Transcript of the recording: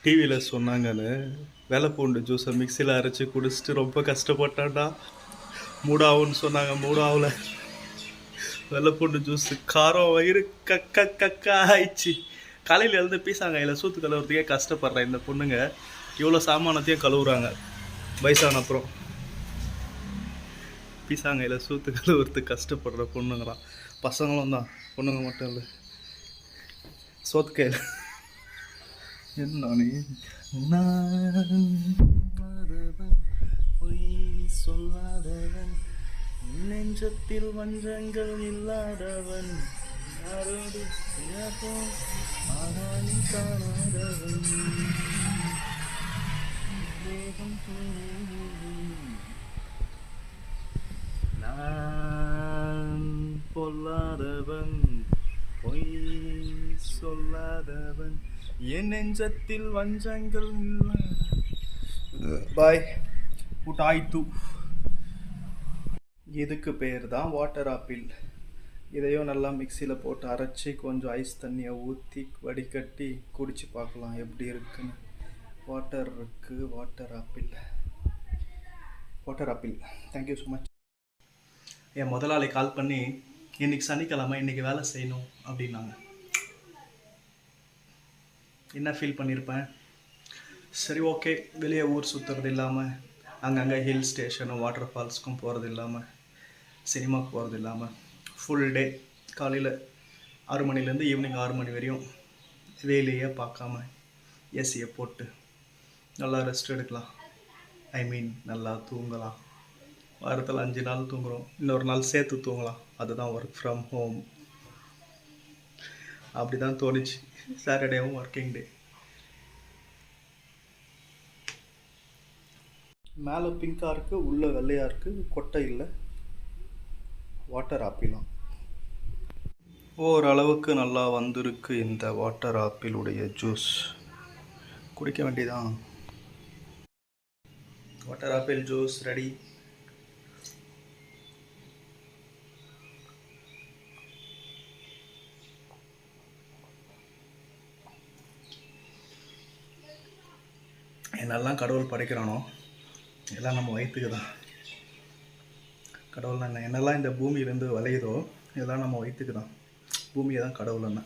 டிவியில் சொன்னாங்கன்னு வெள்ளைப்பூண்டு ஜூஸை மிக்சியில் அரைச்சி குடிச்சிட்டு ரொம்ப கஷ்டப்பட்டான்டா. மூடாவுன்னு சொன்னாங்க, மூடாவில் வெள்ளைப்பூண்டு ஜூஸு காரம் வயிறு கக்க கக்கா ஆயிடுச்சு. காலையில் எழுந்து பீசாங்காயில் சூத்து கழுவுறதுக்கே கஷ்டப்படுறேன். இந்த பொண்ணுங்க இவ்வளோ சாமானத்தையும் கழுவுறாங்க வயசான அப்புறம். பீசாங்காயில் சூத்து கழுவுறதுக்கு கஷ்டப்படுற பொண்ணுங்களாம். பசங்களும் தான், பொண்ணுங்க மட்டும் இல்லை. சோத்துக்கையில் பொய் சொல்லாதவன், நெஞ்சத்தில் வஞ்சங்கள் இல்லாதவன், யாரோடு காணாதவன், நான் பொல்லாதவன், பொய் சொல்லாதவன், என் நெஞ்சத்தில் வஞ்சங்கள் இல்லை. பாய் ஊட்டாய்த்து. இதுக்கு பேர் தான் வாட்டர் ஆப்பிள். இதையும் நல்லா மிக்சியில் போட்டு அரைச்சி கொஞ்சம் ஐஸ் தண்ணியை ஊற்றி வடிகட்டி குடிச்சு பார்க்கலாம் எப்படி இருக்குன்னு. வாட்டர் இருக்குது, water apple. Water apple. Thank you so much. என் முதலாளி கால் பண்ணி இன்றைக்கி சனிக்கிழமை, இன்றைக்கி வேலை செய்யணும் அப்படின்னாங்க. என்ன ஃபீல் பண்ணியிருப்பேன்? சரி, ஓகே. வெளியே ஊர் சுற்றுறது இல்லாமல், அங்கங்கே ஹில் ஸ்டேஷனும் வாட்டர் ஃபால்ஸ்க்கும் போகிறது இல்லாமல், சினிமாவுக்கு போகிறது இல்லாமல், ஃபுல் டே காலையில் 6 மணிலேருந்து ஈவினிங் 6 மணி வரையும் வேலையே பார்க்காம ஏசியை போட்டு நல்லா ரெஸ்ட் எடுக்கலாம். நல்லா தூங்கலாம். வாரத்தில் 5 நாள் தூங்குகிறோம், இன்னொரு நாள் சேர்த்து தூங்கலாம். அதுதான் ஒர்க் ஃப்ரம் ஹோம். அப்படி தான் தோணுச்சு. சாட்டர்டேவும் ஒர்க்கிங் டே. மேலே பிங்காக இருக்குது, உள்ளே வெள்ளையாக இருக்குது, கொட்டை இல்லை. வாட்டர் ஆப்பிளாம். ஓரளவுக்கு நல்லா வந்திருக்கு இந்த வாட்டர் ஆப்பிளுடைய ஜூஸ். குடிக்க வேண்டியதான். Water apple juice ready. என்னெல்லாம் கடவுள் படைக்கிறானோ எல்லாம் நம்ம வயிற்றுக்கு தான். கடவுள் என்னெல்லாம் இந்த பூமியிலேருந்து விளையுதோ இதெல்லாம் நம்ம வயிற்றுக்கு தான். பூமியை தான் கடவுள் என்ன.